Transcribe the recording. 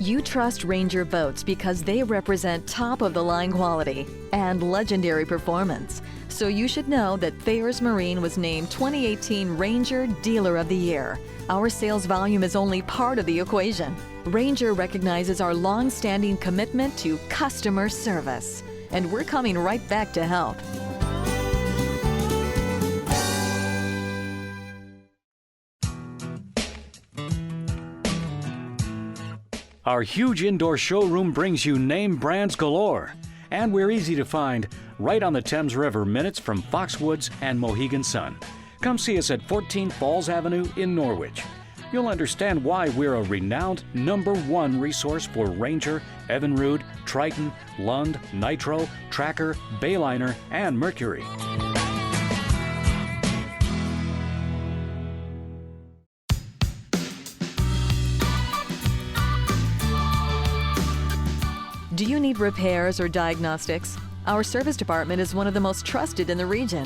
You trust Ranger boats because they represent top-of-the-line quality and legendary performance. So you should know that Thayer's Marine was named 2018 Ranger Dealer of the Year. Our sales volume is only part of the equation. Ranger recognizes our long-standing commitment to customer service, and we're coming right back to help. Our huge indoor showroom brings you name brands galore, and we're easy to find right on the Thames River, minutes from Foxwoods and Mohegan Sun. Come see us at 14 Falls Avenue in Norwich. You'll understand why we're a renowned #1 resource for Ranger, Evinrude, Triton, Lund, Nitro, Tracker, Bayliner, and Mercury. Do you need repairs or diagnostics? Our service department is one of the most trusted in the region.